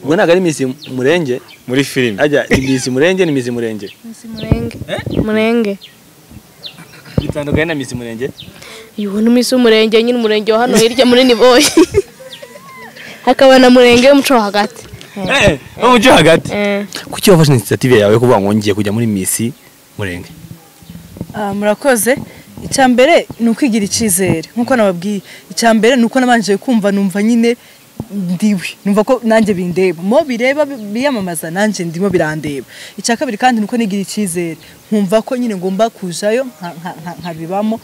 ubwo ntago ari Miss Mulenge muri filime ajya ni Miss Mulenge ni Miss Mulenge Mulenge bitandukanye na Miss Mulenge yuko ni Miss Mulenge nyine umurenge wa hano hirya muri Niba hakaba na Mulenge umuco hagati umuco hagati kuki wafashe initiative yawe yo kuvuga ngo ngiye kujya muri Miss Mulenge murakoze icyambere ni ukwigira icizere nkuko nababwiye icyambere nuko nabanje kumva numva nyine ndiwe numva ko nanjye bindeba mo bireba biyamamaza nanjye ndimo birandeba icyakabiri kandi nuko nigira icizere nkumva ko nyine ngomba kujayo nkabibamo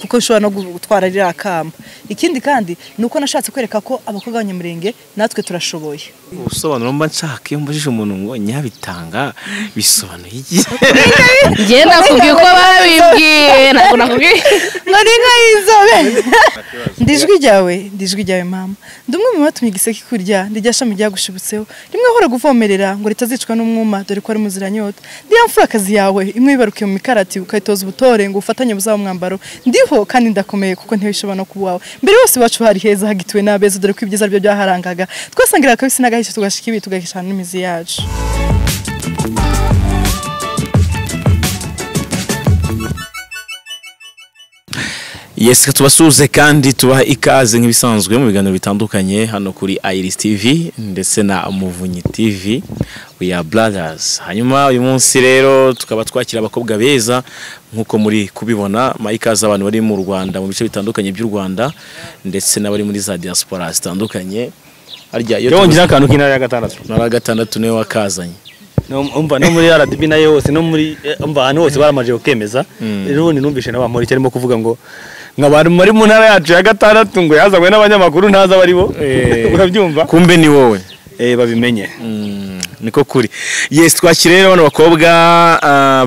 kuko nshobora no gutwara rira kamba ikindi kandi nuko nashatse kwereka ko abakobwa b'Abanyamulenge natwe turashoboye ubusobanuro mba nshaka iyo mbajije umuntu ngo Nyabitanga bisobanuye iki ngiye nakubwiye ko babibwiye nako nakubwiye nari nkayizobe ndijwi ryawe mama ndumwe mu batumye igiseke kurya ndijya shami ryagushibutseho rimwe hora guvomerera ngo ritazicwa n'umwuma dore ko ari muziranyota ndiya mfura akazi yawe imwe bibaruke mu mikarati ukayitoza ubutore ngo ufatanye buzaba mwambaro ndiho kandi ndakomeye kuko ntibishobora no kubaho mbere yose bacu hari heza hagitwe n'abeza dore ko ibyiza byo byaharangaga twasangira akabisi n'agahisho tugashika ibi tugahishana n'imizi yacu Yes, tubasuze kandi tubaha ikaze nk'ibisanzwe mu biganiro bitandukanye hano kuri Iris TV ndetse na Muvunyi TV. We are brothers. Hanyuma uyu munsi rero tukaba twakira abakobwa beza nkuko muri kubibona ikaze abantu bari mu Rwanda mu bice bitandukanye by'u Rwanda ndetse n'abari muri za diaspora zitandukanye. Harya yo ngira akantu k'intara ya gatandatu. Ntara gatandatu niwe wakazanye. Umva no muri RDB nayo hose no muri ahantu hose baramaje ukemeza. Rero ni numvishe n'abamuri cyarimo kuvuga ngo nk'abantu muri mu ntara yacu ya gatandatu ngo yazanywe n'abanyamakuru ntaza bari bo urabyumva kumbe ni wowe babimenye niko kuri. Yes, twakire rero bano bakobwa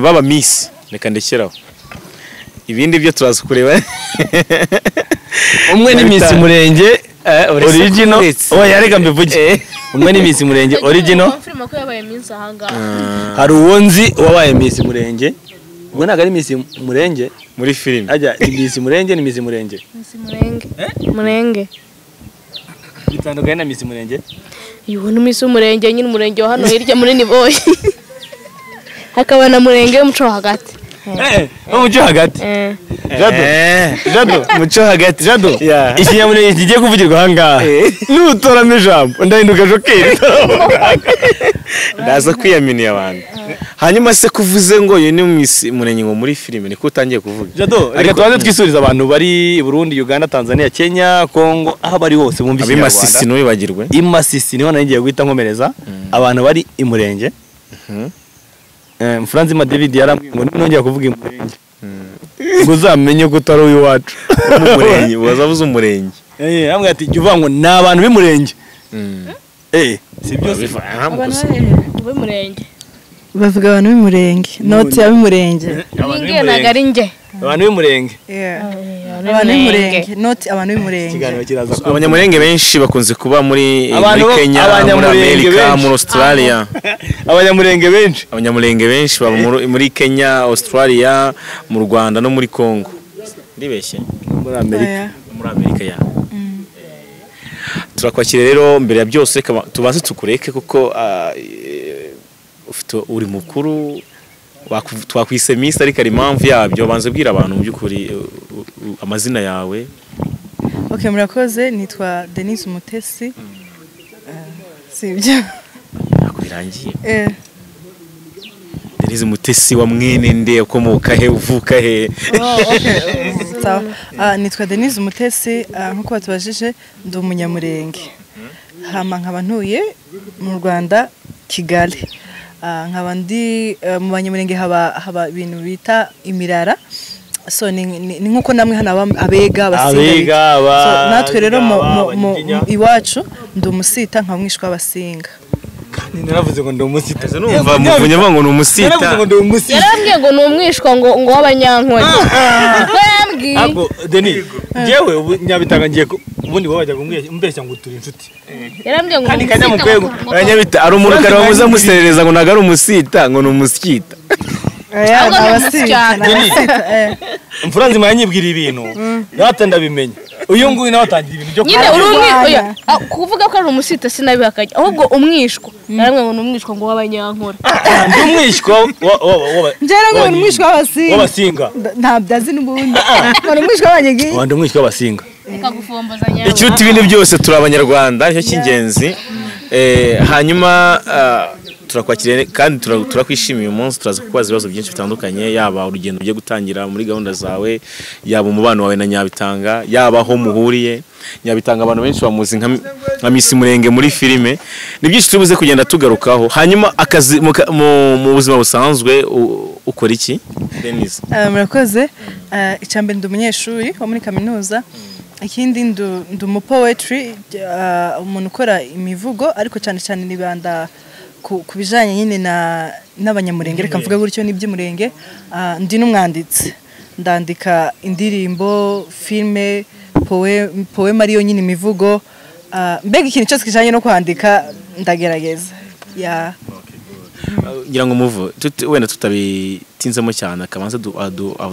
baba Miss reka ndekeraho ibindi byo turaza kureba. Umwe ni Miss Mulenge original oya reka mbivuge umwe ni Miss Mulenge original hari uwonzi wabaye Miss Mulenge ubwo ntago ari Miss Mulenge muri filime ajya ni Miss Mulenge ni Miss Mulenge Mulenge bitandukanye na Miss Mulenge yuko ni Miss Mulenge nyine umurenge wa hano hirya muri Niba hakaba na Mulenge umuco hagati umuco hagati Jado umuco hagati Jado ikinyamulenge kigiye kuvugirwa ahangaha nutoramo ijambo ndahinduka jokeri ndaza kwiyaminiye abantu. Hanyuma se kuvuze ngo uyu ni Miss Mulenge ngo muri filime niko utangiye kuvuga. Jado reka tubanze twisuriza abantu bari Burundi, Uganda, Tanzania, Kenya, Kongo aho bari hose bumva iki Rwanda. Abimasisi no bibagirwe. Imasisi niho nagiye guhita nkomereza abantu bari Mulenge. Franzi David yarambwiye ngo nongera kuvuga Mulenge. Ngo uzamenye ko utari uyu wacu. Mulenge wazavuze Mulenge. Ambwiye ati jya uvuga ngo ni abantu b'Imulenge. Si byose b'Imulenge bavuga abantu b'Imulenge noti y'Imulenge ninge nagari nge abantu b'Imulenge abantu b'Imulenge noti abantu b'Imulenge. Abanyamulenge benshi bakunze kuba muri Kenya, muri Amerika, muri Australia. Abanyamulenge benshi baba muri Kenya, Australia, mu Rwanda no muri Congo. Ndibeshye muri Amerika ya turakwakira rero mbere ya byose tubaze tukureke kuko ufite uri mukuru twakwise Miss ariko ari impamvu yabyo banze bwira abantu mu by'ukuri amazina yawe. Okay, murakoze nitwa Denise Umutesi sibyo akubirangiye Denise Umutesi wa mwene nde ukomoka he uvuka he? Nitwa Denise Umutesi nkuko batubajije ndi umunyamulenge hama nkaba ntuye mu Rwanda Kigali nkaba ndi mu Banyamulenge haba ibintu bita imirara so ni nkuko namwe hano abega basinga natwe rero mu iwacu ndi umusita nka mwishwa abasinga. Naravuze ngo ndi umusita numva muvunye ngo ni umusita yarambwiye ngo ni umwishwa ngo w'abanyankore yarambwiye ako Deni jewe Nyabitanga ngiye ubundi bajya kumbeshya ngo turi inshuti yarambwiye ngo kandi kanya mukwego Nyabita ari umuntu kare bamuza muserereza ngo nagari umusita ngo ni umusikita Mfuranzi mayanyibwira ibintu nata ndabimenya uyu nguyu nawe atangira ibintu byo nyine uri umwishwa kuvuga ko ari umusita sinabihakanye ahubwo umwishwa naramwe ngo n'umwishwa ngo w'abanyankora ndi umwishwa njera ngo umwishwa w'abasinga ntabyo azi n'ubundi ngo umwishwa w'abanyegi ndi umwishwa w'abasinga ikagufomboza nyawe ikiruta ibindi byose turi abanyarwanda nicyo cy'ingenzi hanyuma turakwakiriye kandi turakwishimiye uyu munsi turaza kukubaza ibibazo byinshi bitandukanye yaba urugendo ugiye gutangira muri gahunda zawe yaba umubano wawe na Nyabitanga yaba aho muhuriye Nyabitanga abantu benshi bamuzi nka Miss Mulenge muri filime ni byinshi tubuze kugenda tugarukaho hanyuma akazi mu buzima busanzwe ukora iki Denise murakoze icyambere ndi umunyeshuri wo muri kaminuza ikindi ndi umupoetry umuntu ukora imivugo ariko cyane cyane nibanda ku bijanye nyine n'abanyamurenge reka mvuga gutyo n'iby'umurenge ndi n'umwanditsi ndandika indirimbo filme poema ariyo nyine imivugo mbega ikintu cyose kijanye no kwandika ndagerageza ngira ngo muvu wenda tutabitinzemo cyane akabanza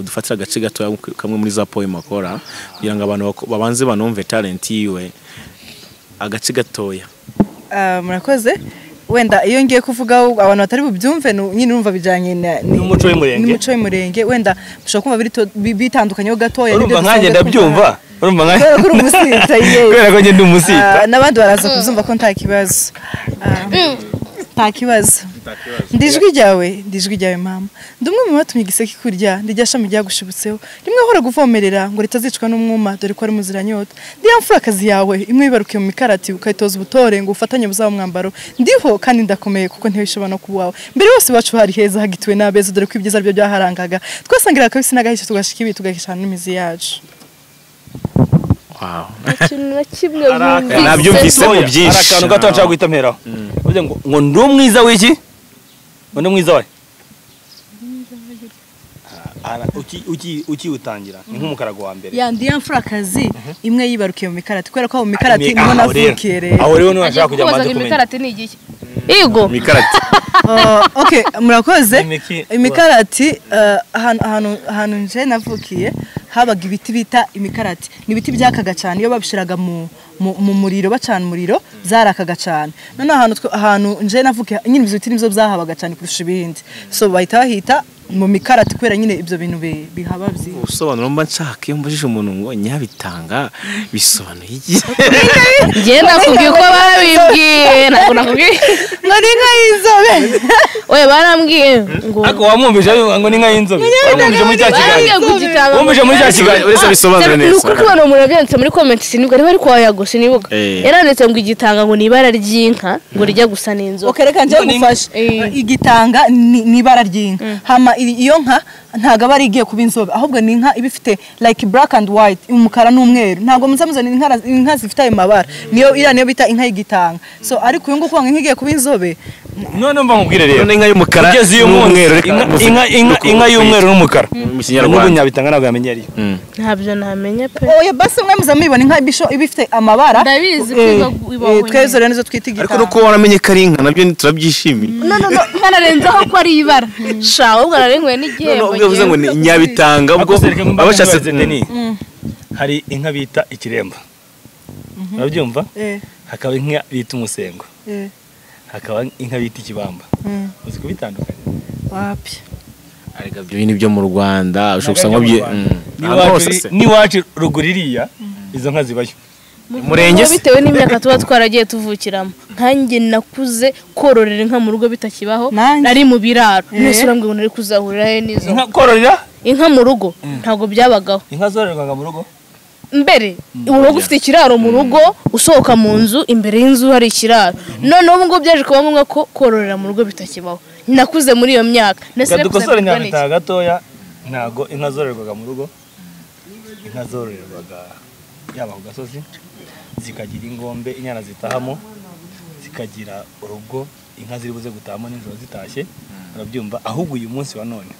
dufatira agace gato kamwe muri za poema akora kugira ngo abantu babanze banumve talent yiwe agace gatoya murakoze wenda iyo ngiye kuvuga abantu batari bubyumve nyine numva bijanye n'umuco w'umurenge wenda mushobora kumva bitandukanye ho gatoya urumva nkanjye ndabyumva urumva nkanjye kuri umusita kubera ko ngende umusita n'abandi baraza kuzumva ko nta kibazo nta kibazo ndijwi ryawe mama ndumwe mu batumye igiseke kurya ndijya shami ryagushibutseho rimwe hora guvomerera ngo ritazicwa n'umwuma dore ko ari muziranyota ndiya mfura akazi yawe imwe yibarukiye mu mikarati ukayitoza ubutore ngo ufatanye buzaba mwambaro ndiho kandi ndakomeye kuko ntibishobora no kubaho mbere yose bacu hari heza hagitiwe n'abeza dore ko ibyiza byo byaharangaga twasangira akabisi n'agahisho tugashika ibi tugahishana n'imizi yacu nabyumvise mu byinshi arakantu gato nshaka guhita mperaho uvuze ngo ndi umwiza w'iki ndi mwiza wawe ukiwutangira ni nk'umukarago wa mbere yandiye mfura akazi imwe yibarukiye mu mikarati kubera ko mu mikarati niho navukiye rero aho rero nashaka kujya amaze kumenya imikarati ni igiki igo mikarati okay murakoze imikarati ahantu nje navukiye habaga ibiti bita imikarati ni ibiti byakaga cyane iyo babishiraga mu muriro bacana umuriro zarakaga cyane none ahantu nje navukiye nyine ibyo biti nibyo byahabaga cyane kurusha ibindi so bahita bahita mu mikarati kwera nyine ibyo bintu bihaba byi ubusobanuro mba nshaka iyo mbajije umuntu ngo Nyabitanga bisobanuye iki ngiye nakubwiye ko barabibwiye ntabwo nakubwiye ngo ni inka y'inzobe oye barambwiye ngo ariko wamwumvise ngo ni inka y'inzobe wamwumvise muri cya kiganiro wumvise muri cya kiganiro uretse bisobanura neza nuko kubona umuntu yabyanditse muri comment sinibwo ari bari kwa yago sinibuka yaranditse ngo igitanga ngo ni ibara ry'inka ngo rijya gusa n'inzobe okereka nje gufasha igitanga ni ibara ry'inka hama iyo nka ntago aba ari igiye kuba inzobe ahubwo ni inka ibifite like black and white umukara n'umweru ntago muzamuzana inka zifite ayo mabara niyo bita inka y'igitanga so ariko uyu nguko inka igiye kuba inzobe none mba nkubwire rero inka y'umukara n'umweru inka y'umweru n'umukara n'ubu Nyabitanga ntabwo yamenye ariyo ntabyo namenye pe oya basi mwe muzamubona inka ibifite amabara ndabizi kwiba tweze rero nizo twita igitanga ariko nuko waramenye ko ari inka nabyo turabyishimiye no nkanarenzaho ko ari ibara sha ubwo nararenguye n'igihembo uvuze ngo ni Nyabitanga ubwo abashatse hari inka bita ikiremba urabyumva hakaba inka bita umusengo hakaba inka bita ikibamba uzi kubitandukanya wapi ariko ibyo bintu byo mu Rwanda ushobora gusanga niwacu ruguririya izo nka zibayo Mulenge bitewe n'imyaka tuba twaragiye tuvukiramo nkanjye nakuze kororera inka mu rugo bitakibaho nari mu biraro nese urambwe ngo nari kuzahurira he nizo inka kororera inka mu rugo ntago byabagaho inka zororerwaga mu rugo mbere urugo ufite ikiraro mu rugo usohoka mu nzu imbere y'inzu hari ikiraro none ubu ngo byaje kuba ngombwa ko kororera mu rugo bitakibaho nakuze muri iyo myaka nese dukosora Nyabitanga gatoya ntago inka zororerwaga mu rugo inka zororerwaga yaba ku gasozi zikagira ingombe inyana zitahamo zikagira urugo inka ziri buze gutahamo nijoro zitashye urabyumva ahubwo uyu munsi wa none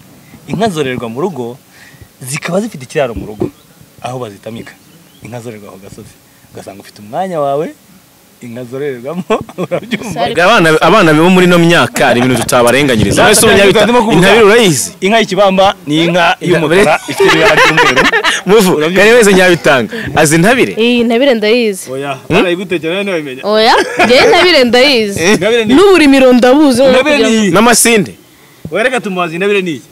inka zororerwa mu rugo zikaba zifite ikiraro mu rugo aho bazitamika inka zororerwa ku gasozi ugasanga ufite umwanya wawe inka zorererwamo urabyumva abana bibo muri no myaka ari ibintu tutabarenganyiriza wese intabire urayizi inka y'ikibamba ni inka y'umukara ifite ibara ry'umweru muvu kandi wese Nyabitanga azi intabire intabire ndayizi oya arayigutekera none wabimenya oya njye intabire ndayizi n'uburimiro ndabuzi n'amasinde wereka tumubaza intabire ni iki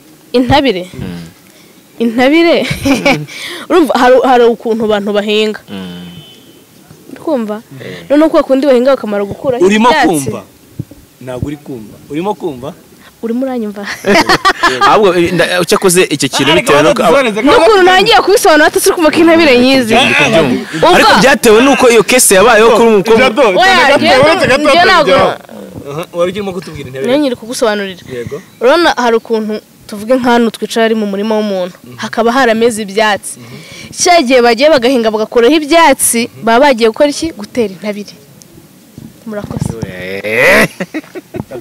intabire urumva hari ukuntu abantu bahinga kumva none ko kundi bahinga bakamara gukura urimo kumva ntabwo uri kumva urimo kumva urimo uranyumva ahubwo ucyakoze icyo kintu bitewe n'ukuntu nangiye kubisobanura atari kumva ko intabire nyizi ariko byatewe nuko iyo kese yabayeho kuri umukobwa wari urimo kutubwira intabire nyiri kugusobanurira urabona hari ukuntu tuvuge nk'ahantu twicara ari mu murima w'umuntu hakaba harameze ibyatsi cya gihe bagiye bagahinga bagakuraho ibyatsi baba bagiye gukora iki gutera intabire murakoze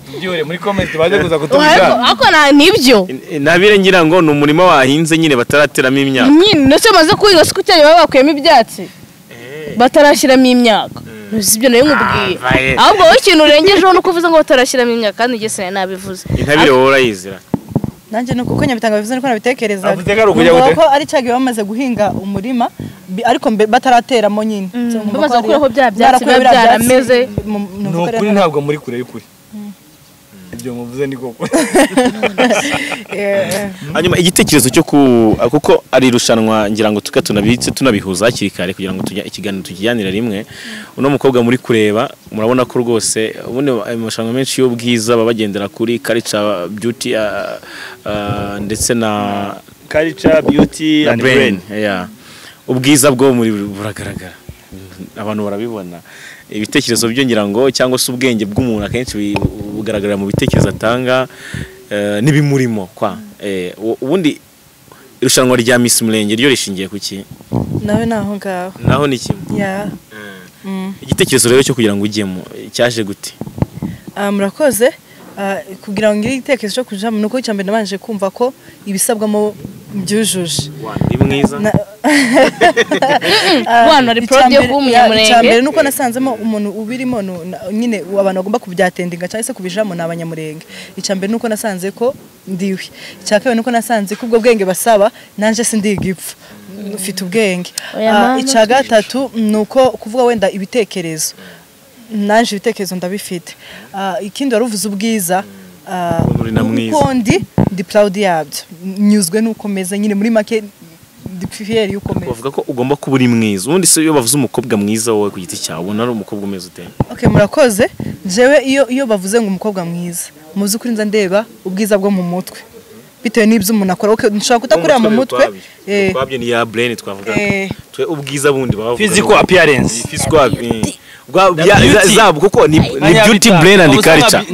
tubyore muri comment baje kuza kutubwira ariko nibyo intabire ngira ngo ni umurima wahinze nyine batarateramo imyaka nyine ndetse bamaze kuhinga siko cyane baba bakuyemo ibyatsi batarashyiramo imyaka sibyo nayo nkubwiye ahubwo wowe ikintu urengejeho nuko uvuze ngo batarashyiramo imyaka kandi njye se nabivuze intabire wowe urayizira nanjye nuko Nyabitanga bivuze niko nabitekereza ko ari cyagiye bamaze guhinga umurima ariko batarateramo nyine bamaze gukuraho bya byatsi byarameze nukuri ntabwo muri kure y'ukuri ibyo muvuze ni koko hanyuma igitekerezo cyo kuko ari irushanwa ngira ngo tunabitse tunabihuza hakiri kare kugira ngo ikiganiro tukiganira rimwe uno mukobwa muri kureba murabona ko rwose ubundi amarushanwa menshi y'ubwiza babagendera kuri culture beauty ndetse na culture beauty and brain ubwiza bwo muri buragaragara abantu barabibona ibitekerezo byo ngira ngo cyangwa se ubwenge bw'umuntu akenshi bugaragara mu bitekerezo atanga n'ibimurimo kwa ubundi irushanwa rya Miss Mulenge ryo rishingiye ku ki nawe naho ngaho naho ni kimwe igitekerezo rero cyo kugira ngo ujyemo cyaje gute murakoze kugira ngo ngire igitekerezo cyo kujamo nuko cyambere nabanje kumva ko ibisabwamo byujuje ni mwiza wana report yo kumunyamurenge cyambere nuko nasanzemo umuntu ubirimo nyine abantu bagomba kubyatendinga cyangwa se kubijamo n'abanyamurenge icyambere nuko nasanze ko ndiwe cyakawe nuko nasanze ko ubwo bwenge basaba nanje sindigipfa ufite ubwenge icya gatatu nuko kuvuga wenda ibitekerezo nanje ibitekerezo ndabifite ikindi waruvuze ubwiza uko ndi proud yabyo nyuzwe nuko meze nyine muri make ndi fier yuko meze bavuga ko ugomba kuba uri mwiza ubundi se iyo bavuze umukobwa mwiza wowe ku giti cyawe ubona ari umukobwa umeze ute okay murakoze jewe iyo bavuze ngo umukobwa mwiza muzi kuri nza ndeba ubwiza bwo mu mutwe bitewe n'ibyo umuntu akora nshaka kutakurira mu mutwe twabye ni ya brain twavuga twe ubwiza bundi bavuga physical appearance zabo kuko ni beauty brain and culture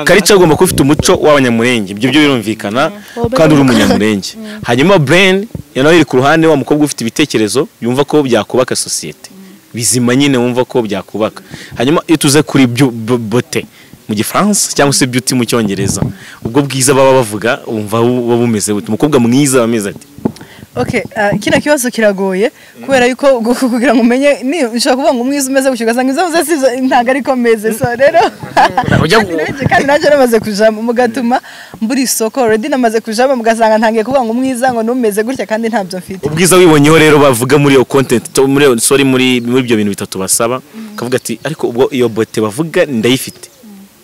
culture ugomba kuba ufite umuco w'abanyamurenge ibyo birumvikana kandi uri umunyamurenge hanyuma brain nayo iri ku ruhande wa mukobwa ufite ibitekerezo yumva ko byakubaka societe bizima nyine wumva ko byakubaka hanyuma iyo tuze kuri beauty mu gifaransa cyangwa se beauty mu cyongereza ubwo bwiza baba bavuga wumva bumeze umukobwa mwiza bameze ati okay kino kibazo kiragoye kubera yuko kugira ngo umenye ni ushaka kuvuga ngo umwiza umeze gushyuka sanga izo ntago ariko meze so rero kandi naje namaze kujama mugatuma mburi isoko already namaze kujama mugasanga ntangiye kuvuga ngo umwiza ngo numeze gutya kandi ntabyo mfite ubwiza wibonyeho rero bavuga muri iyo content muri ibyo bintu bitatu basaba kavuga ati ariko ubwo iyo bote bavuga ndayifite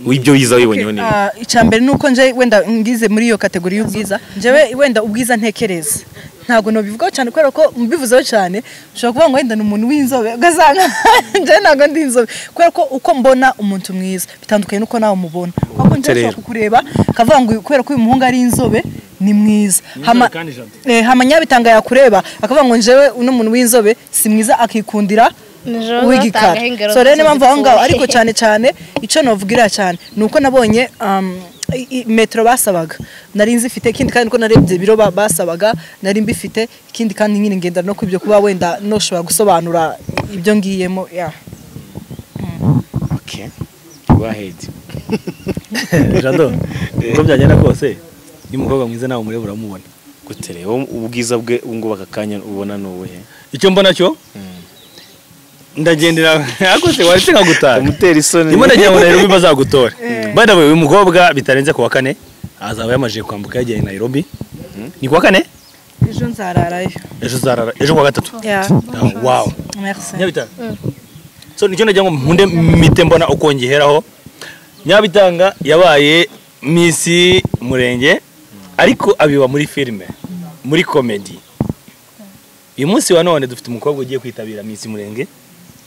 wibyo wiza wibonyeho ni icambere nuko nje wenda ngize muri iyo kategori y'ubwiza njewe wenda ubwiza ntekereza ntago no bivuga cyane kubera ko mbivuzeho cyane ushobora kuvuga ngo wenda n'umuntu w'inzobe ugasanga nje ntago ndi inzobe kubera ko uko mbona umuntu mwiza bitandukanye nuko nawe mubona kuko nje kukureba kavuga ngo kubera ko uyu muhungu ari inzobe ni mwiza hama Nyabitanga yakureba akavuga ngo njewe uno muntu w'inzobe si mwiza akikundira wigikara so rero niba mvaho ngaho ariko cyane cyane icyo novugira cyane nuko nabonye metro basabaga nari nzifite ikindi kandi ko narebye biro basabaga nari mbifite ikindi kandi nyine ngenda no kwibyo kuba wenda noshobora gusobanura ibyo ngiyemo okay go ahead jado uko byagenda kose ni umukobwa mwiza nawe umureba uramubona gutere ubwiza bwe ngo bakakanya ubona n'ubuhe icyo mbona cyo ndagendera akose waretse nkagutara umutera isoni ndimo ndagira ngo Nairobi bazagutore by the way uyu mukobwa bitarenze ku wa kane azaba yamaje kwambuka yagiye Nairobi ni ku wa kane ejo nzararayo ejo ku wa gatatu wow merci Nyabitanga so nicyo nagira ngo mpunde mite mbona uko ngiheraho Nyabitanga yabaye Miss Mulenge ariko abiba muri filime muri comedy uyu munsi wa none dufite umukobwa ugiye kwitabira Miss Mulenge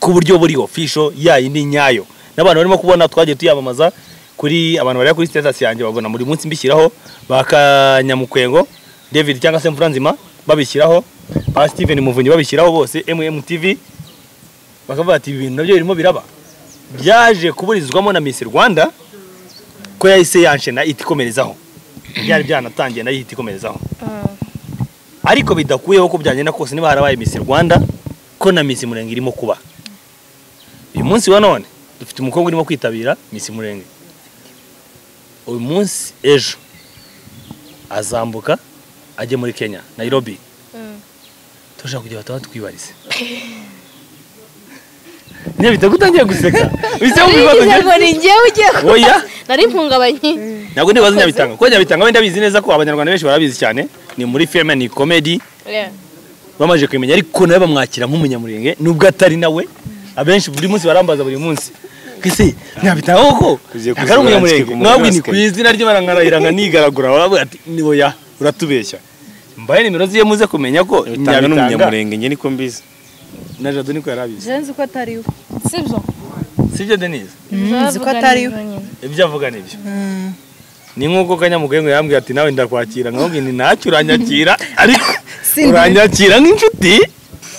ku buryo buri official yayindi nyayo n'abantu barimo kubona twagiye tuyamamaza kuri abantu bari kuri status yanjye babona muri munsi mbishyiraho bakanyamukwengo David cyangwa se Mfuranzima babishyiraho ba Steven Muvunyi babishyiraho bose MMTV bakavuga ati ibintu nabyo birimo biraba byaje kuburizwamo na Miss Rwanda ko yahise yanshena itikomerezaho byari byanatangiye nayo itikomerezaho ariko bidakuyeho ko byagenda kose niba harabaye Miss Rwanda ko na Miss Mulenge irimo kuba uyu munsi wa none dufite umukobwa urimo kwitabira Miss Mulenge uyu munsi ejo azambuka ajye muri Kenya Nairobi turashaka kujya bataba twibarize Nyabitanga gutangiye guseka bise mu bibazo ngo ni ngewe ugiye oya nari mpungabanye ntabwo nibaza Nyabitanga ko Nyabitanga wenda bizi neza ko Abanyarwanda benshi barabizi cyane ni muri filime ni comedy bamaje kwimenya ariko nawe bamwakira nk'umunyamurenge nubwo atari nawe abenshi buri munsi barambaza buri munsi kese Nyabitanga koko akari umunyamurenge mwabwi ni kwizina rye barangarahira nigaragura baravuga ati ni oya uratubeshya mbaye nimero ziye muze kumenya ko Nyabitanga n'umunyamurenge nge niko mbizi na Jado niko yarabizi jenzi ko atari we sibyo Denise nzi ko atari we ibyo avuga nibyo ni nkuko kanyamugengo yambwiye ati nawe ndakwakira nkabwo ni ntacyo uranyakira ariko uranyakira nk'inshuti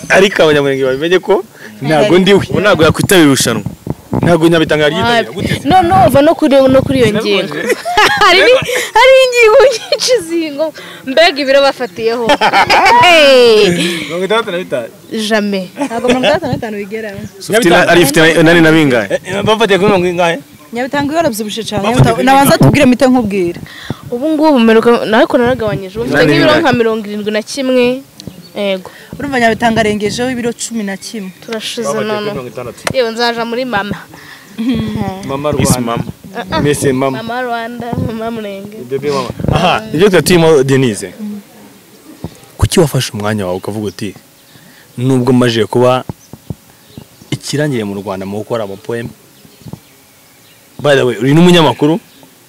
ariko Abanyamurenge babimenye ko ntago ndiwe ntago yakwitabira irushanwa ntago Nyabitanga yaryitabira gute no uva no kuri iyo ngingo hari ingingo nyinshi zingo mbega ibiro bafatiyeho jamais ntabwo 65 bigeraho ari ifite nani na bingahe bafatiye kuri mirongo ingahe Nyabitanga yarabyibushye cyane nabanza tubwire mite nkubwira ubu ngubu meruka nariko naragabanyije ubu mfite nk'ibiro nka 71 yego urumva Nyabitanga arengejeho ibiro 11 turashize none yewe nzaja muri mama Rwanda mama Rwanda mama Mulenge bebe mama aha ibyo twatimo Denise kuki wafashe umwanya wawe ukavuga uti nubwo maje kuba ikirangire mu Rwanda mu gukora ama poem by the way uri n'umunyamakuru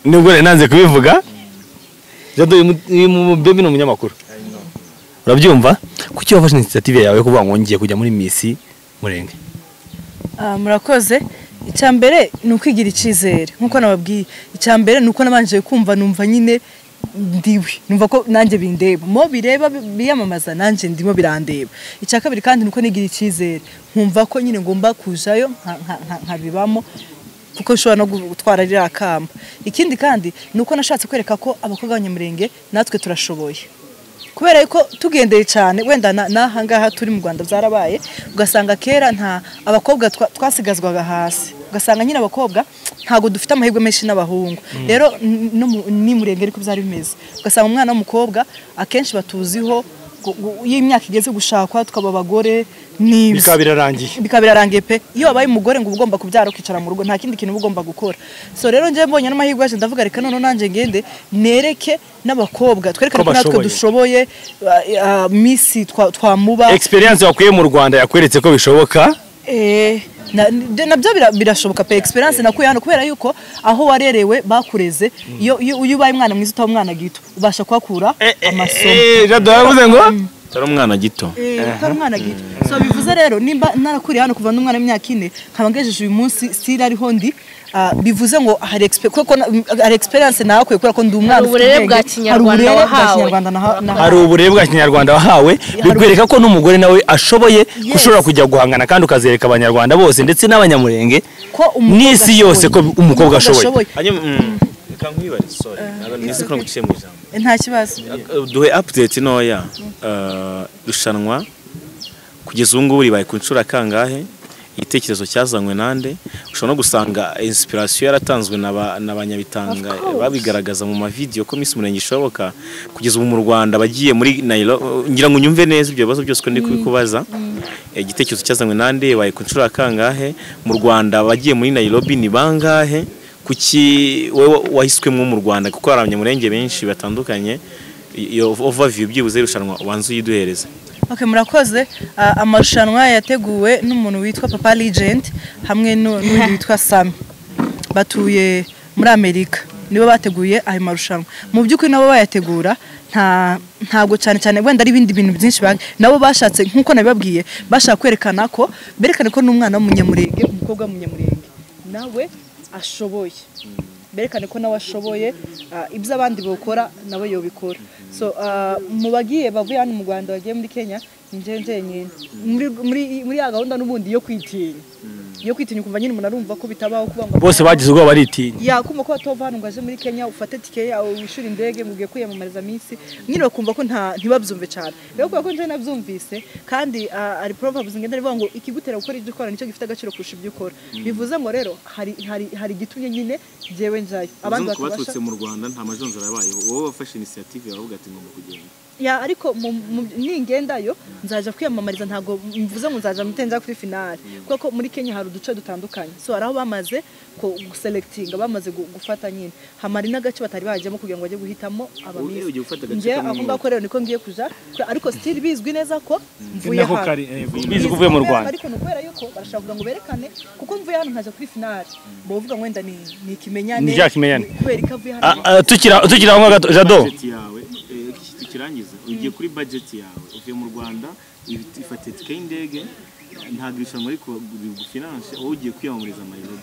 nubwo nanze kubivuga Jado uyu bebe ni umunyamakuru urabyumva kuki wafashe initiative yawe yo kuvuga ngo ngiye kujya muri Miss Mulenge murakoze icyambere ni ukwigira icyizere nkuko nababwiye icyambere ni uko nabanje kumva numva nyine ndiwe numva ko nanjye bindeba mo bireba biyamamaza nanjye ndimo birandeba icyakabiri kandi nuko nigira icyizere nkumva ko nyine ngomba kujayo nkabibamo kuko nshobora no gutwara rira kamba ikindi kandi nuko nashatse kwereka ko abakobwa b'Abanyamurenge natwe turashoboye kubera yuko tugendeye cyane wenda nahangaha turi mu Rwanda byarabaye ugasanga kera nta abakobwa twasigazwaga hasi ugasanga nyine abakobwa ntago dufite amahirwe menshi n'abahungu rero ni Mulenge ariko byari bimeze ugasanga umwana w'umukobwa akenshi batuziho y'imyaka igeze gushakwa tukaba abagore bikabirarangiye pe iyo wabaye umugore ngo ugomba kubyara ukicara mu rugo nta kindi kintu ugomba gukora so rero nje mbonye n'amahirwe yaje ndavuga reka none nanjye ngende nereke n'abakobwa twerekane ko natwe dushoboye Miss twamuba experience wakuye mu Rwanda yakweretse ko bishoboka nabyo birashoboka pe experience nakuye hano kubera yuko aho warerewe bakureze iyo ubaye umwana mwiza utaba umwana gito ubasha kwakura amasomo Jado yavuze ngo tari umwana gito tari umwana gito so bivuze rero nimba narakuriye hano kuva n'umwana w'imyaka 4 nkaba ngejeje uyu munsi sira ariho ndi bivuze ngo hari experience nakwe kubera ko ndi umwana uburere bwa Kinyarwanda wahawe hari uburere bwa Kinyarwanda wahawe bikwereka ko n'umugore nawe ashoboye gushobora kujya guhangana kandi ukazereka Abanyarwanda bose ndetse n'Abanyamurenge n'isi yose ko umukobwa ashoboye kankwibare sorry nisi ko nguciye mu ijambo nta kibazo duhe update noya rushanwa kugeza ubu ngubu ribaye ku nshuro kangahe igitekerezo cyazanywe nande ushobora no gusanga inspiration yaratanzwe n'abanyabitanga babigaragaza mu mavideo ko Miss Mulenge ishoboka kugeza ubu mu Rwanda bagiye muri Nairobi ngira ngo unyumve neza ibyo bibazo byose ko ndi kubikubaza igitekerezo cyazanywe nande baye ku nshuro kangahe mu Rwanda bagiye muri Nairobi ni bangahe kuki wewe wahiswemwe mu Rwanda kuko hari abanyamurenge benshi batandukanye iyo overview byibuze irushanwa ubanza uyiduhereza. Okay, murakoze. Amarushanwa yateguwe n'umuntu witwa Papa Legend hamwe n'undi witwa Sam batuye muri Amerika nibo bateguye ayo marushanwa. Mu by'ukuri nabo bayategura ntago cyane wenda ari ibindi bintu byinshi nabo bashatse nkuko nabibabwiye bashaka kwerekana ko berekane ko n'umwana w'umunyamurenge umukobwa w'umunyamurenge nawe ashoboye berekane ko nawe ashoboye ibyo abandi bokora nawe yobikora. So mu bagiye bavuye hano mu Rwanda bagiye muri Kenya njenje nyine muri ya gahunda n'ubundi yo kwitinya kumva nyine umuntu arumva ko bitabaho kubanga bose bagize ubwo baritinya yakumva ko atova hano ngo aje muri Kenya ufate tike yawe wishura indege ngo ugiye kwiyamamariza Miss nyine bakumva ko ntibabyumve cyane rero kuko nje nabyumvise kandi ari proverb ngenda rivuga ngo ikigutera gukora ibyo ukora nicyo gifite agaciro kurusha ibyo ukora bivuze ngo rero hari gitumye nyine jewe njaye abandi batubasha mu Rwanda nta majonjora yabayeho wowe wafashe initiative yawe ugati ngomba kugenda ya ariko ningendayo nzaja kwiyamamariza ntago mvuze ngo nzaja mutenja kuri finale kuko muri Kenya hari uduce dutandukanye so araho bamaze ko selectinga bamaze gufata nyine hamari n'agace batari bajyemo kugira ngo bajye guhitamo abamisi ngiye avuga ko rero niko ngiye kuja ariko still bizwi neza ko mvuye hano bizwi kuvuye mu Rwanda ariko nukwera yuko barashaka ngo berekane kuko mvuye hano ntaje kuri finale bovuga ngo wenda ni ikimenyane kubera ikavuye hano tukira aho gato Jado kirangiza ugiye kuri budget yawe uvuye mu Rwanda ifate tike y'indege ntabwo irushanwa ariko finance wowe ugiye kwiyamamariza Nairobi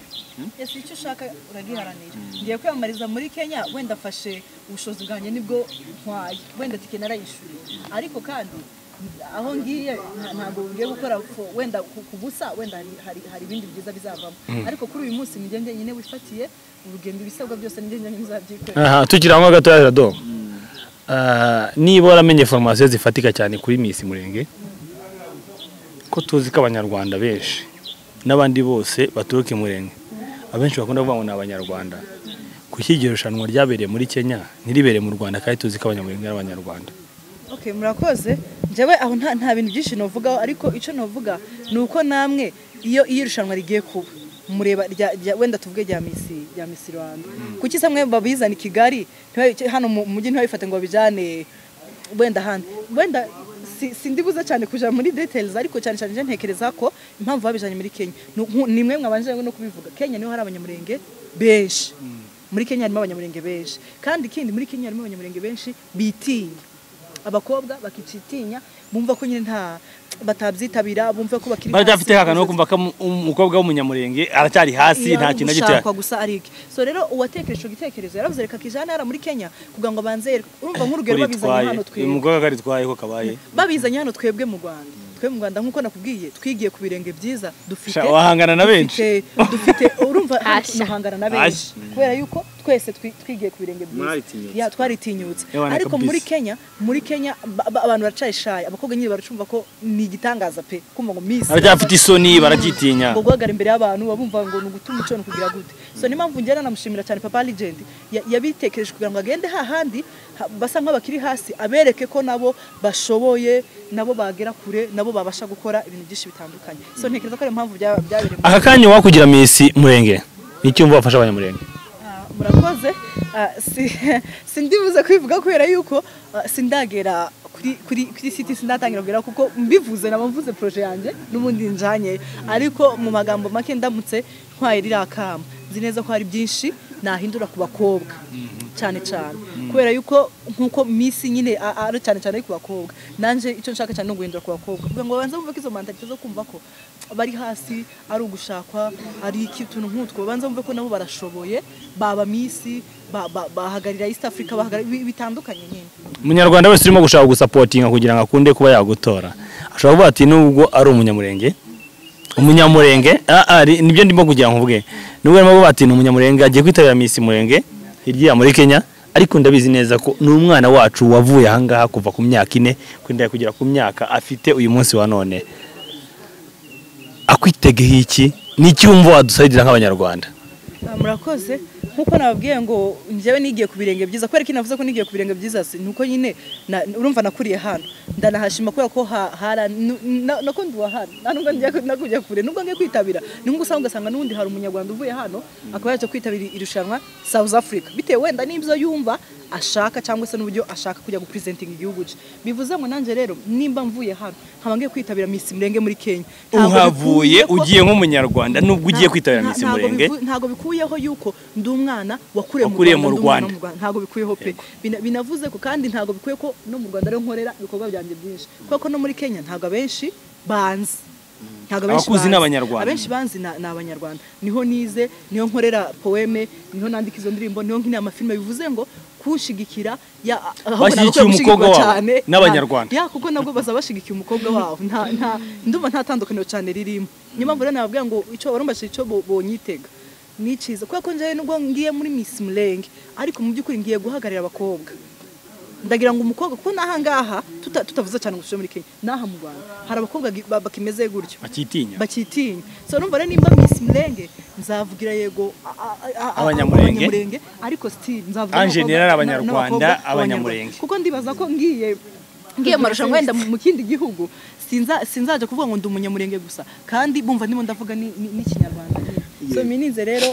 ese icyo ushaka uragiharanira ngiye kwiyamamariza muri Kenya wenda fashe ubushobozi bwanjye nibwo ntwaye wenda tike narayishyuye ariko kandi aho ngiye ntabwo ngiye gukora wenda kubusa wenda hari ibindi byiza bizavamo ariko kuri uyu munsi ngende nyine wifatiye urugendo ibisabwa byose ngende nzabyikora tukira aho gato ya Jado niba waramenye formation zifatika cyane kuri Miss Mulenge ko tuzi ko Abanyarwanda benshi n'abandi bose baturuke Mulenge abenshi bakunda kuvuga ngo ni Abanyarwanda kushyigikira irushanwa ryabereye muri Kenya ntiribere mu Rwanda kandi tuzi ko Abanyamulenge ari Abanyarwanda. Okay, murakoze njyewe aho nta bintu byinshi novugaho ariko icyo novuga nuko namwe iyo irushanwa rigiye kuba mureba wenda tuvuge rya Miss Rwanda kuki samwe babizana Kigali hano mu mujyi ntibafate ngo babijane wenda handi wenda sindibuza cyane kuja muri details ariko cyane nje ntekereza ko impamvu babijanye muri Kenya nimwe mwabanje no kubivuga Kenya niho hari Abanyamulenge benshi muri Kenya harimo Abanyamulenge benshi kandi kindi muri Kenya harimo Abanyamulenge benshi bitinya abakobwa bakicitinya bumva ko nyine nta batabyitabira bumva ko bakiri badafite hakano kumva ko umukobwa w'umunyamurenge aracyari hasi nta kintu gitya kwa gusa ariki so rero uwatekereje igitekerezo yaravuze reka kijana yara muri Kenya kugira ngo banze urumva nk'urugero babizanye hano twebwe umukobwa kari twaye ko kabaye babizanye hano twebwe mu Rwanda nkuko nakubwiye twigiye ku birenge byiza dufite wahangana na benshi dufite urumva nahangana na benshi kubera yuko twese twigiye ku birenge byiza ya twaritinyutse ariko muri Kenya abantu baracayishaye abakobwa nyine baracumva ko ni igitangaza pe kumva ngo Miss barafite isoni baragitinya ngo guhagara imbere y'abantu babumva ngo nugutuma umuco no kugira gute so ni mpamvu ngera namushimira cyane Papa Legend yabitekereje kugira ngo agende hahandi basa nk'abakiri hasi abereke ko nabo bashoboye nabo bagera kure nabo babasha gukora ibintu byinshi bitandukanye so ntekereza ko ari impamvu byabereye aka kanya wakugira Miss Mulenge n'icyumva bafasha Abanyamulenge murakoze sindibuze kwivuga kubera yuko sindagera kuri city sindatangira kugera kuko mbivuze nabamvuze projet yanje n'ubundi njanye ariko mu magambo make ndamutse ntwaye rirakama nzi neza ko hari byinshi nahindura ku bakobwa cyane kubera yuko nkuko Miss nyine ari cyane ku bakobwa nanje icyo nshaka cyane no guhindura ku bakobwa kugira ngo banze bumve ko izo mentalite zo kumva ko bari hasi ari ugushakwa ari ikintu nk'utwo banze bumve ko nabo barashoboye baba Miss bahagarira East Africa bahagarira bitandukanye nyine Umunyarwanda wese urimo gushaka gusupportinga kugira ngo akunde kuba yagutora ashobora kuvuga ati nubwo ari umunyamulenge nibyo ndimo kugira ngo mvuge nubwo arimo kuvuga ati ni umunyamulenge agiye kwitabira Miss Mulenge hirya muri Kenya ariko ndabizi neza ko ni umwana wacu wavuye ahangaha kuva ku myaka 4 kwenda kugera ku myaka afite uyu munsi wa none akwitegeho iki n'iki wumva wadusayidira nk'abanyarwanda? Murakoze nkuko nababwiye ngo njyewe nigiye ku birenge byiza kubera ko navuze ko nigiye ku birenge byiza nuko nyine urumva nakuriye hano ndanahashima kubera ko nako nduwa hano nubwo ngiye nakujya kure nubwo ngiye kwitabira nubwo ugasanga n'undi hari umunyarwanda uvuye hano akaba yaje kwitabira irushanwa South Africa bitewe wenda n'ibyo yumva ashaka cyangwa se n'uburyo ashaka kujya gupresentinga igihugu cye bivuze ngo nanjye rero nimba mvuye hano nkaba ngiye kwitabira Miss Mulenge muri Kenya uhavuye ugiye nk'umunyarwanda nubwo ugiye kwitabira Miss Mulenge ntago bikuyeho yuko ndi umwana wakuriye mu Rwanda ntago bikuyeho pe binavuze ko kandi ntago bikuye ko no mu Rwanda rero nkorera ibikorwa byanjye byinshi kuko no muri Kenya ntago abenshi banzi abakuzi n'abanyarwanda abenshi banzi n'abanyarwanda niho nize niho nkorera poeme niho nandika izo ndirimbo niho nkina amafilme bivuze ngo kushigikira bashyigikiye umukobwa wawe n'abanyarwanda kuko nabwo baza bashigikiye umukobwa wawe ndumva nta tandukaniro cyane ririmo niyo mpamvu rero nababwira ngo icyo warumbashije icyo bonyitega ni cyiza kubera ko njyewe nubwo ngiye muri Miss Mulenge ariko mu by'ukuri ngiye guhagarira abakobwa ndagira ngo umukobwa kuko nahangaha tutavuze cyane ngo muri Kenya naha mu Rwanda hari abakobwa bakimeze gutyo bakitinya so numva rero nimba Miss Mulenge nzavugira yego abanyamurenge ariko still nzavugira en general abanyarwanda abanyamurenge kuko ndibaza ko ngiye marushanwa wenda mu kindi gihugu sinzaje kuvuga ngo ndi umunyamurenge gusa kandi bumva ndimo ndavuga n'ikinyarwanda so minize rero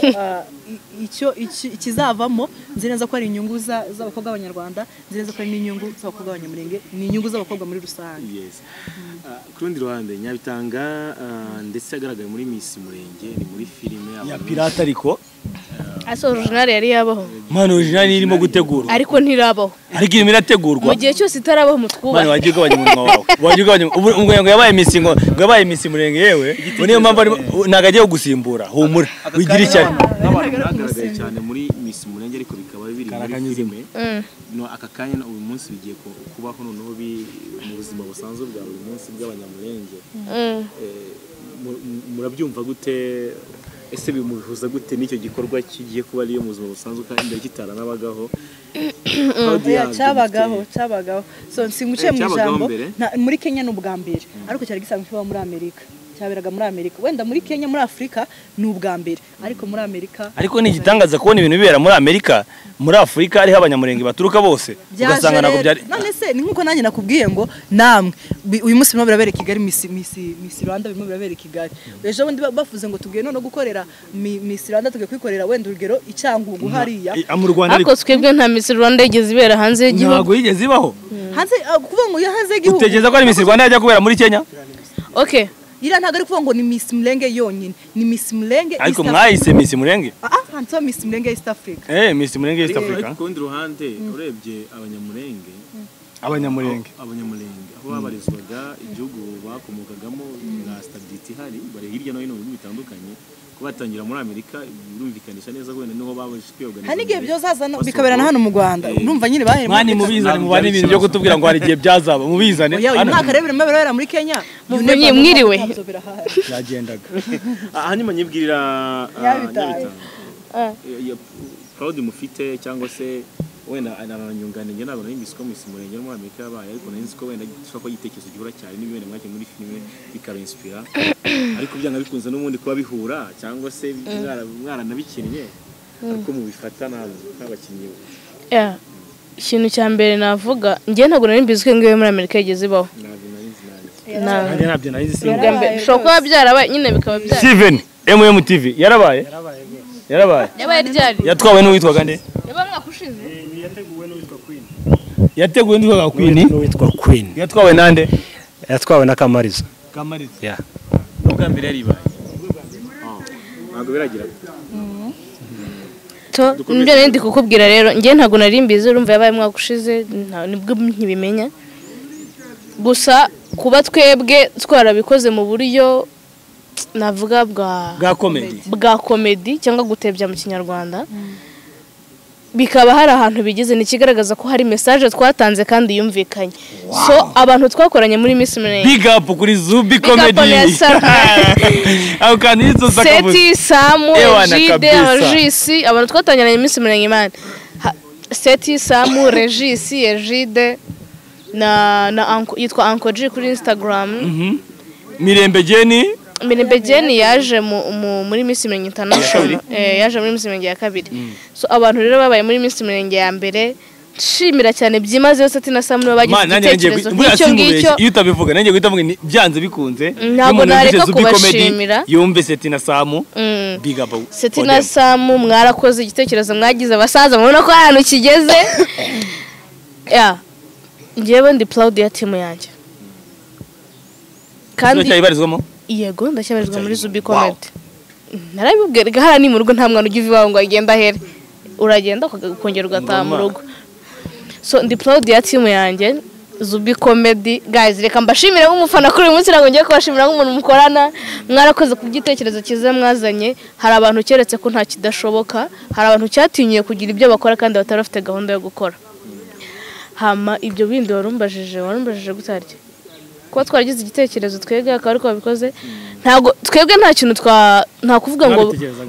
ikizavamo nzi neza ko ari inyungu z'abakobwa b'abanyarwanda nzi neza ko ari n'inyungu z'abakobwa b'abanyamurenge ni inyungu z'abakobwa muri rusange. Ku rundi ruhande Nyabitanga ndetse agaragaye muri Miss Mulenge ni muri filime ya pirate ariko original yari yabaho mwana original irimo gutegurwa ariko ntirabaho ariko irimo irategurwa mu gihe cyose itarabaho mutwuba mwana wagiye gabanya umunwa wawe wagiye gabanya ngo yabaye Miss Mulenge yewe niyo mpamvu nagagiye gusimbura humura wigira icyari agaragaye cyane muri Miss Mulenge ariko bikaba biri muri filime no aka kanya uyu munsi bigiye kubaho noneho mu buzima busanzwe bwa buri munsi bw'abanyamulenge murabyumva gute ese bimubihuza gute n'icyo gikorwa kigiye kuba ariyo mu buzima busanzwe kandi kitaranabagaho cyabagaho so singuciye mu ijambo muri Kenya n'ubwa mbere ariko cyari gisanzwe kiba muri Amerika cyaberaga muri Amerika wenda muri Kenya muri Afrika n'ubwa mbere ariko muri Amerika ariko ni igitangaza kubona ibintu bibera muri Amerika muri Afrika ariho abanyamurenge baturuka bose ugasanga nako byari none se ni nkuko nanjye nakubwiye ngo namwe uyu munsi bimwe birabera Kigali Miss Rwanda bimwe birabera Kigali ejo bundi bavuze ngo tugiye none gukorera Miss Rwanda tugiye kwikorera wenda urugero icyangwa hariya mu Rwanda ariko twebwe nta Miss Rwanda yigeze ibera hanze y'igihugu ntabwo yigeze ibaho hanze kuvuga ngo hanze y'igihugu utegereza ko ari Miss Rwanda yajya kubera muri Kenya okay ira ntago ari kuvuga ngo ni Miss Mulenge yonyine ni Miss Mulenge ariko mwahise Miss Mulenge hanso Miss Mulenge East Africa Miss Mulenge East Africa ku rundi ruhande urebye abanyamulenge aho babarizwaga igihugu bakomokagamo na stability hari bari hirya no hino mu bihugu bitandukanye kubatangira muri Amerika birumvikanisha neza ko niho babaje kwiyoganiza hani gihe byozaza bikaberana hano mu Rwanda urumva nyine bahera mwani mubizane mubane ibintu byo kutubwira ngo hari gihe byazaba mubizane hano mwaka rero birabera muri Kenya mwiriwe yagendaga hanyuma nyibwirira Nyabitanga proud mufite cyangwa se wenda ananyunganije nabo n'imbisi ko Miss Mulenge muri Amerika yabaye ariko nzi ko wenda gishaka ko yitekerezo gihura cyane n'ibindi mwake muri filime bikaba inspira ariko byanga bikunze n'ubundi kuba bihura cyangwa se mwaranabikinnye ariko mubifata n'abakinnyi ikintu cya mbere navuga njye ntabwo nari mbizi ko ngiye muri Amerika yigeze ibaho ntabyo nari nzi ushobora kuba byarabaye nyine bikaba byarabaye Steven MMTV yarabaye ryari yatwawe n'uwitwaga nde mwaka yateguwe n'uwitwa Queen yatwawe nande yatwawe na Kamariza n'ubwa mbere yaribaye ntabwo biragira nibyo nari ndi kukubwira rero njye ntabwo nari mbizi urumva yabaye mwaka ushize nibwo nkibimenya gusa kuba twebwe twarabikoze mu buryo navuga bwa comedy cyangwa gutebya mu kinyarwanda bikaba hari ahantu bigeze nikigaragaza ko hari message twatanze kandi yumvikanye so abantu twakoranye muri Miss Mulenge big up kuri Zubi comedy au kanizo sakabuze Seti Samu Regide Regisi abantu twatangiranye Miss Mulenge man Seti Samu Regisi Regide na yitwa Uncle G kuri Instagram Mirembe Jenny Mbega yaje muri Miss Mulenge International yaje muri Miss Mulenge ya kabiri so abantu rero babaye muri Miss Mulenge ya mbere nshimira cyane byimaze yose ati nasamwe bagize igitekerezo nk'icyo ngicyo iyo utabivuga nanjye guhita mvuga byanze bikunze ntabwo nareka kubashimira yumve Seti na Samu big up Seti na Samu mwarakoze igitekerezo mwagize abasaza mubona ko ahantu kigeze njyewe ndi proud ya team yanjye kandi cyayibarizwamo yego ndacyabarizwa muri Zubi Comedy narabibwira hara ni mu rugo nta mwana ugiye iwawe ngo agenda here uragenda ukongera ugataha mu rugo so ndi proud ya team yanjye Zubi Comedy guys reka mbashimire nk'umufana kuri uyu munsi ntabwo ngiye kubashimira nk'umuntu mukorana mwarakoze ku gitekerezo cyiza mwazanye hari abantu keretse ko nta kidashoboka hari abantu cyatinyiye kugira ibyo bakora kandi batarafite gahunda yo gukora hama ibyo bindi warumbajije gutarya kuba twaragize igitekerezo twebwe akaba ariko babikoze ntago twebwe nta kintu nta kuvuga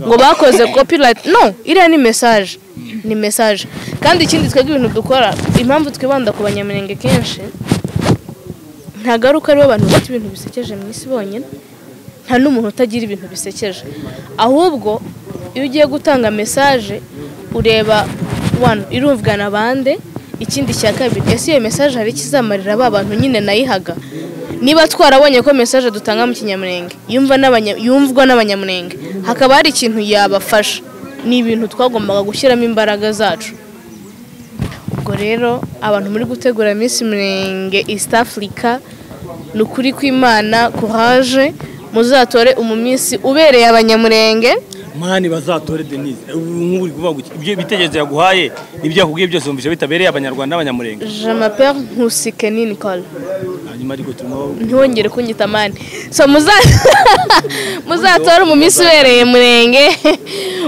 ngo bakoze copyright no iriya ni message kandi ikindi twebwe ibintu dukora impamvu twibanda ku banyamurenge kenshi ntagaruka ari abantu bafite ibintu bisekeje mu isi bonyine nta n'umuntu utagira ibintu bisekeje ahubwo iyo ugiye gutanga message ureba one irumvugana bande ikindi cya kabiri ese iyo message hari kizamarira abantu nyine nayihaga niba twarabonye ko message dutanga mu kinyamurenge yumvwa n'abanyamurenge hakaba hari ikintu yabafasha ni ibintu twagombaga gushyiramo imbaraga zacu ubwo rero abantu muri gutegura Miss Mulenge East Africa nukuri kw'Imana courage muzatore umumisi ubereye abanyamurenge mani bazatore Denise nk'uri kuvuga ibyo bitegerezo yaguhaye ibyo yakubwiye byose umvisha bitabereye abanyarwanda n'abanyamurenge je m'appelle Nkusike Nicole hanyuma ariko tumo ntiwongere kunyita mani so muzatore umumisi ubereye murenge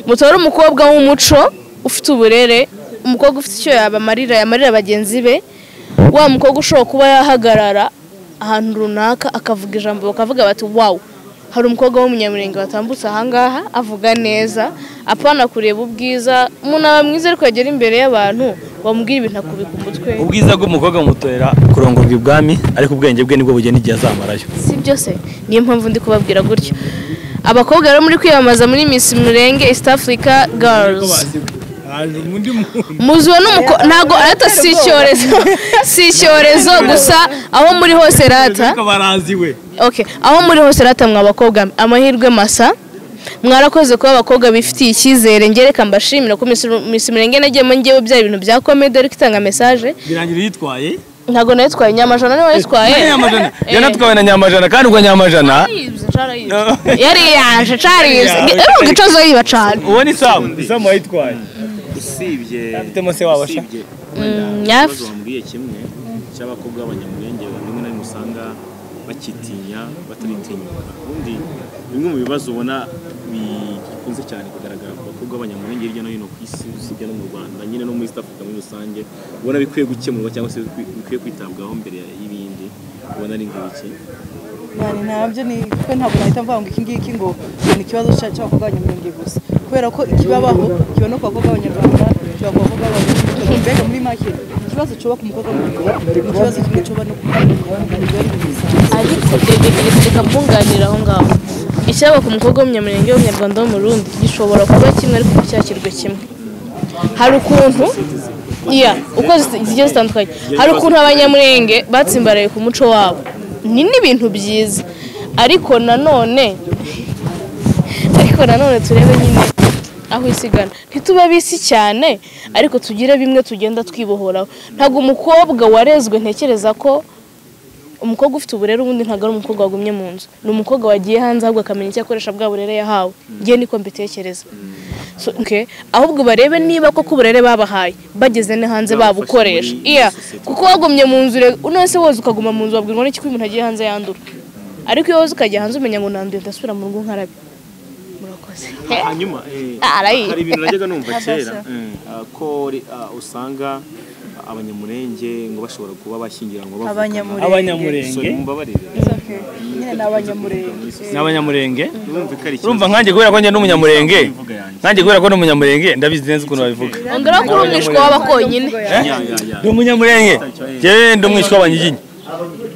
mutore umukobwa w'umuco ufite uburere umukobwa ufite icyo yamarira bagenzi be wa mukobwa ushobora kuba yahagarara ahantu runaka akavuga ijambo bakavuga bati wow hari umukobwa w'umunyamurenge watambutse ahangaha avuga neza apana kureba ubwiza umuntu aba mwiza ariko yagera imbere y'abantu bamubwira ibintu akubika umutwe ubwiza bw'umukobwa mutorera kurongorwa ibwami ariko ubwenge bwe nibwo bugenda igihe azamarayo si byose niyo mpamvu ndi kubabwira gutyo abakobwa rero muri kwiyamamaza muri Miss Mulenge East Africa Girls muzuwe ntago arata si icyorezo gusa aho muri hose rata okay aho muri hose rata mwa bakobwa amahirwe masa mwarakoze kuba abakobwa bifitiye icyizere ngereka mbashimira ko Miss Mulenge nagiyemo ngewe bya ibintu bya comedy ariko itanga message birangira yitwaye ntago nayitwaye Nyamajana niwe yitwaye yanatwawe na Nyamajana kandi ubwo Nyamajana yari yaje carize icozo yiba cyane uwo ni Samu yitwaye usibye afite se wabasha nyafu wambwiye kimwe cy'abakobwa b'abanyamurenge bamwe na rimwe usanga bakitinya bataritinya ubundi bimwe mu bibazo ubona bikunze cyane kugaragara ku bakobwa b'abanyamurenge hirya no hino ku isi usibye no mu Rwanda nyine no muri East Africa muri rusange ubona bikwiye gukemurwa cyangwa se bikwiye kwitabwaho mbere y'ibindi ubona ari ngiki ntabyo ni twe ntabwo nahita mvuga ngo iki ngiki ngo ni ikibazo cy'abakobwa b'abanyamurenge gusa kubera ko ikibabaho kiba no ku bakobwa b'abanyarwanda kiba ku bakobwa b'abanyamurenge mbega muri make ikibazo cyoba ku mukobwa w'umunyarwanda ikibazo kimwe cyoba no ku ariko reka mbunganira aho ngaho icyaba ku mukobwa w'umunyamurenge w'umunyarwanda wo mu Burundi gishobora kuba kimwe ariko cyakirwe kimwe hari ukuntu uko zigiye zitandukanye hari ukuntu abanyamurenge batsimbaraye ku muco wabo ni n'ibintu byiza ariko nanone turebe nyine aho isigana ntitube bisi cyane ariko tugire bimwe tugenda twibohoraho ntabwo umukobwa warezwe ntekereza ko umukobwa ufite uburere ubundi ntabwo ari umukobwa wagumye mu nzu ni umukobwa wagiye hanze ahubwo akamenya icyo akoresha bwa burere yahawe ngiye niko mbitekereza ahubwo barebe niba koko uburere babahaye bageze no hanze babukoresha kuko wagumye mu nzu unose wose ukaguma mu nzu wabwirwa n'iki ko umuntu agiye hanze yandura ariko iyo wose ukajya hanze umenya ngo nanduye ndasubira mu rugo nkarabe murakoze hanyuma hari ibintu najyaga numva kera ko usanga abanyamurenge ngo bashobora kuba bashyingira ngo abanyamurenge mumbabarire nyine n'abanyamurenge urumva nkanjye kubera ko njye n'umunyamurenge ndabizi neza ukuntu babivuga ongera ko uri umwishwa w'abakonyine ndi umunyamurenge njyewe ndi umwishwa w'abanyiginya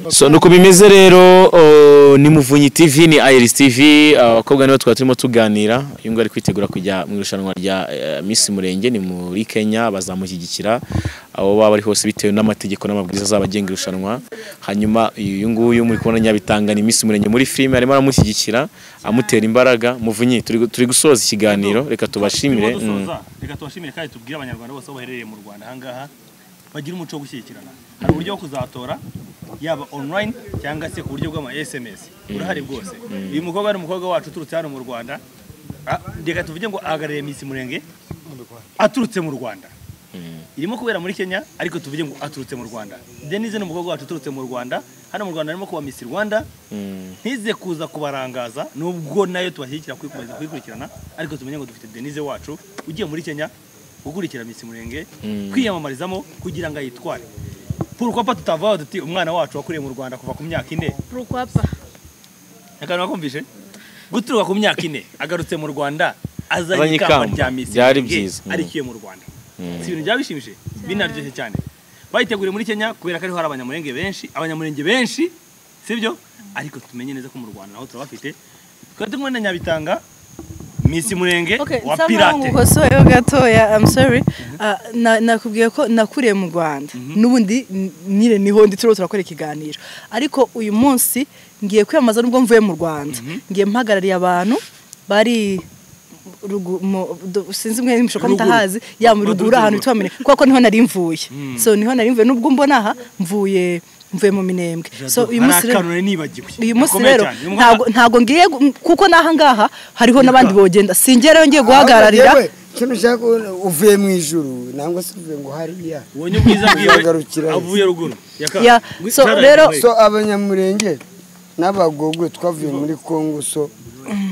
So nuko bimeze rero ni Muvunyi TV ni Iris TV abakobwa nibo turimo tuganira uyu ngo ari kwitegura kujya mu irushanwa rya Miss Mulenge ni muri Kenya bazamushyigikira abo baba ari hose bitewe n'amategeko n'amabwiriza zabagenga irushanwa hanyuma uyu nguyu muri kubona Nyabitanga ni Miss Mulenge muri filime arimo aramushyigikira amutera imbaraga. Muvunyi turi gusoza ikiganiro reka tubashimire kandi tubwire Abanyarwanda bose baherereye mu Rwanda hangaha bagira umuco wo gushyigikirana. Hari uburyo bwo kuzatora yaba online cyangwa se ku buryo bw'ama SMS urahari bwose. Uyu mukobwa ari umukobwa wacu turutse hano mu Rwanda reka tuvuge ngo ahagarariye Miss Mulenge aturutse mu Rwanda irimo kubera muri Kenya ariko tuvuge ngo aturutse mu Rwanda. Denise ni umukobwa wacu turutse mu Rwanda hano mu Rwanda arimo kuba Miss Rwanda ntize kuza kubarangaza nubwo nayo tubashyigikira kwikurikirana ariko tumenye ngo dufite Denise wacu ugiye muri Kenya gukurikira Miss Mulenge kwiyamamarizamo kugira ngo ayitware. Pourquoi pas tutavaho duti umwana wacu wakuriye mu Rwanda kuva ku myaka 4? Pourquoi pas? Akana wakumvishe? Guturuka ku myaka 4 agarutse mu Rwanda azanye ikamba rya Miss byari byiza arikiye mu Rwanda. Si ibintu byabishimije binaryoshye cyane. Bayiteguriye muri Kenya kubera ko ari hari abanyamulenge benshi sibyo ariko tumenye neza ko mu Rwanda naho turabafite. Twari tumwe na Nyabitanga Miss Mulenge wa pirate. Ngosoyo gatoya I'm sorry. Nakubwiye ko nakuriye mu Rwanda. Nubundi nyire niho ndi turakora ikiganiro. Ariko uyu munsi ngiye kwiyamaza nubwo mvuye mu Rwanda. Ngiye mpagarariye abantu bari sinzi mwe mushoka mutahazi ya mu ruguru ahantu twamene kuko niho nari mvuye. So niho nari mvuye nubwo mbona aha mvuye mu Minembwe. So uyu munsi rero ntago ngiye kuko naha ngaha hariho nabandi bogenda singereyo ngiye guhagararira kino shaka uvuye mu ijuru nangwa se uvuye ngo hariya ubonye ubwiza bwiwe avuye ruguru ya so rero Abanyamulenge n'abagogwe twavuye muri Kongo so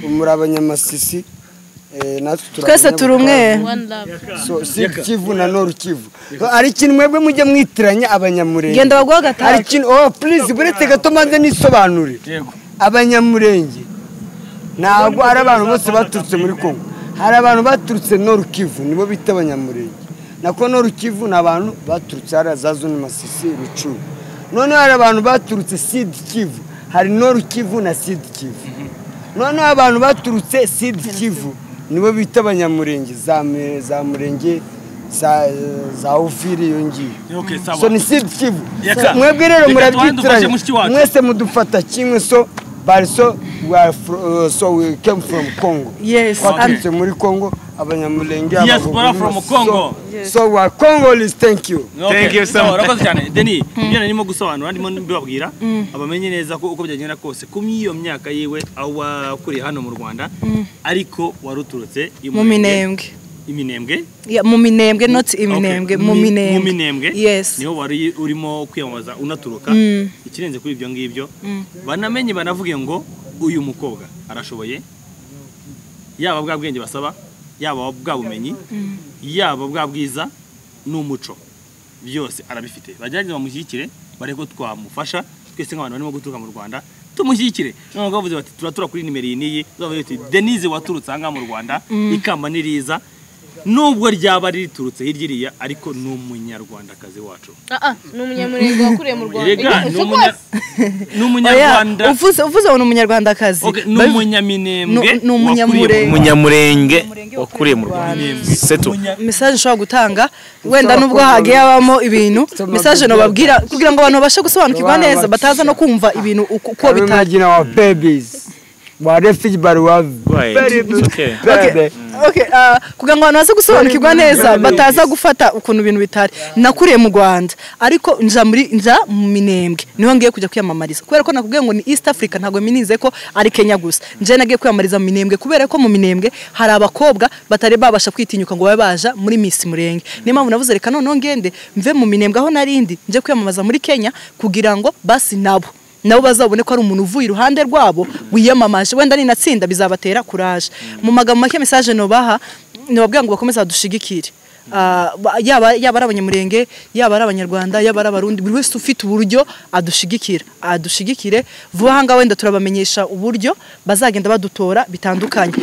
muri Abanyamasisi natwe twese turi umwe so Kivu na Nord Kivu ari kintu mwebwe mujye mwitiranya Abanyamulenge genda bagwa gatatu ari kintu please buretse gato manze nisobanure Abanyamulenge ntabwo ari abantu bose baturutse muri Kongo hari abantu baturutse Nord Kivu nibo bita Abanyamulenge nako Nord Kivu n'abantu baturutse hari azazuni Masisi Rucu none hari abantu baturutse Sud Kivu hari Nord Kivu na Sud Kivu none abantu baturutse Sud Kivu nibo bita Abanyamulenge za Mulenge za Ufiri yongiye so ni Sud Kivu mwebwe rero murabyitiranye mwese mudufata kimwe so Barso we came from Congo. Yes. Watutse muri Congo Abanyamulenge diaspora from Congo. So we are Congolese, thank you. Thank you so much. Urakoze cyane. Deni, ibyo narimo gusobanura ndimo mbibabwira abamenye neza ko uko byagenda kose kumyiyo myaka yiwe aho wakuri hano mu Rwanda ariko waruturutse mu Minembwe. Iminembwe? Ya mu Minembwe not Iminembwe mu Minembwe. Yes. Niho wari urimo kwiyamamaza unaturuka. Ikirenze kuri ibyo ngibyo banamenye banavuge ngo uyu mukobwa arashoboye yaba bwa bwenge basaba yaba bwa bumenyi yaba bwa bwiza n'umuco byose arabifite bagerageza bamushyigikire bareko twamufasha twese nk'abantu barimo guturuka mu Rwanda tumushyigikire none bavuze bati turatura kuri nimero iyi zavuye ati Denise waturutse anga mu Rwanda ikamba niriza nubwo ryaba riturutse hirya ariko n'umunyarwandakazi wacu ni umunyamulenge wakuriye mu Rwanda n'umunyarwanda uvuze ngo n'umunyarwandakazi n'umunyamulenge wakuriye mu Rwanda seto message nshobora gutanga wenda nubwo hagiye abamo ibintu message no babwira kugira ngo abantu bashe gusobanukirwa neza bataza no kumva ibintu uko bitari wa refugee bari wa okay kugira ngo abantu baze gusobanukirwa neza bataza gufata ukuntu ibintu bitari nakuriye mu Rwanda ariko nja mu Minembwe niho ngiye kujya kwiyamamariza kubera ko nakubwiye ngo ni East Africa ntago minize ko ari Kenya gusa nje nagiye kwiyamamariza mu Minembwe kubera ko mu Minembwe hari abakobwa batari babasha kwitinyuka ngo babe baja muri Miss Mulenge niyo mpamvu navuze reka none ngende mve mu Minembwe aho narindi nje kwiyamamaza muri Kenya kugira ngo basi nabo bazabone ko ari umuntu uvuye iruhande rwabo wiyamamaje wenda ni natsinda bizabatera courage mu magambo make message no baha nibabwira ngo bakomeza dushigikire yaba ari abanyamurenge yaba ari abanyarwanda yaba ari abarundi buri wese ufite uburyo adushigikire vuba hanga wenda turabamenyesha uburyo bazagenda badutora bitandukanye.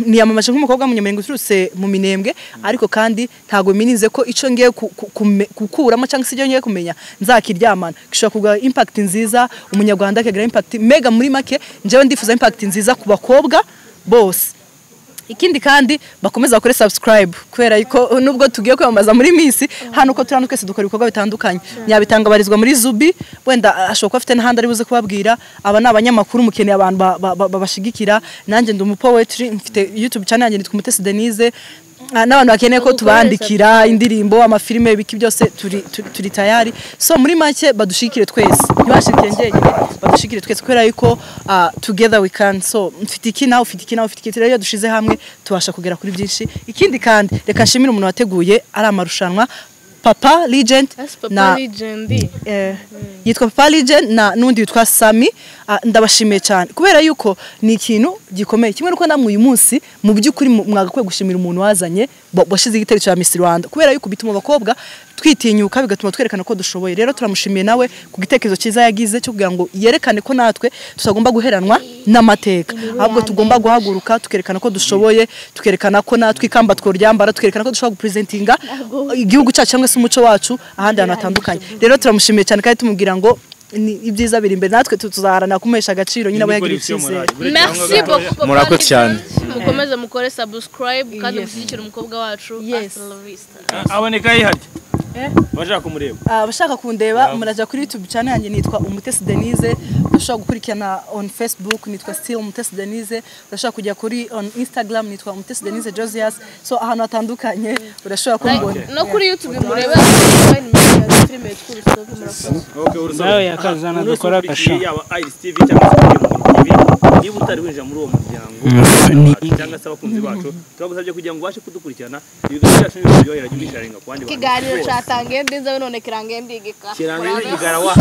Niyamamaje nk'umukobwa w'umunyamurenge uturutse mu Minembwe ariko kandi ntago minize ko ico ngiye gukuramo cyangwa se ibyo ngiye kumenya nzakiryamana gishobora kugira impact nziza umunyarwanda akagira impact mega muri make njewe ndifuza impact nziza ku bakobwa bose. Ikindi kandi bakomeza bakore subscribe kubera yuko nubwo tugiye kwamamaza muri Miss hano ko turano twese dukora ibikorwa bitandukanye. Nyabitanga barizwa muri Zubi wenda ashobora afite n'ahandi ari buze kubabwira aba n'abanyamakuru mukeneye abantu babashigikira. Nanjye ndi umupoetry mfite YouTube channel yanjye nitwa Umutesi Denise n'abantu bakeneye ko tubandikira indirimbo amafilime biki byose turi tayari. So muri make badushikire twese ntibashikire njyenyine badushikire twese kubera yuko together we can. So mfite iki nawe ufite iki rero dushize hamwe tubasha kugera kuri byinshi. Ikindi kandi reka nshimire umuntu wateguye ari amarushanwa Papa Legend na yitwa Papa Legend na nundi yitwa Sami. Ndabashimiye cyane kubera yuko ni ikintu gikomeye kimwe nuko namwe uyu munsi mu by'ukuri mwagakwiye gushimira umuntu wazanye washize igitero cya Miss Rwanda kubera yuko bituma abakobwa twitinyuka bigatuma twerekana ko dushoboye. Rero turamushimiye nawe ku gitekerezo cyiza yagize cyo kugira ngo yerekane ko natwe tutagomba guheranwa n'amateka ahubwo tugomba guhaguruka tukerekana ko dushoboye tukerekana ko natwe ikamba tworyambara tukerekana ko dushobora gupresentinga igihugu cyacu cyangwa se umuco wacu ahandi hantu hatandukanye. Rero turamushimiye cyane kandi tumubwira ngo ni ibyiza biri imbere natwe tuzaharana kumesha agaciro nyine abayagira icyizere. Merci beaucoup. Murakoze cyane. Mukomeze mukore subscribe kandi mushyigikire umukobwa wacu. Aboneka yihari bashaka kumureba abashaka kundeba muraja kuri YouTube channel yanjye nitwa Umutesi Denise. Urashaka gukurikirana on Facebook nitwa still Umutesi Denise. Urashaka kujya kuri on Instagram nitwa Umutesi Denise Josias. So ahantu hatandukanye urashaka kumbona no kuri YouTube mureba filime tw'urusobe. nawe yakazana dukora akasha yaba IRIS-TV cyangwa se niba utari winjira muri uwo muryango cyangwa se abakunzi bacu turagusabye kugira ngo ubashe kudukurikirana ibiganiro byacu n'ibiryohera jya ubisharinga ku bandi bantu. Ikiganiro cyatangiye ndinze none kirangiye ndigika kirangiye igara wa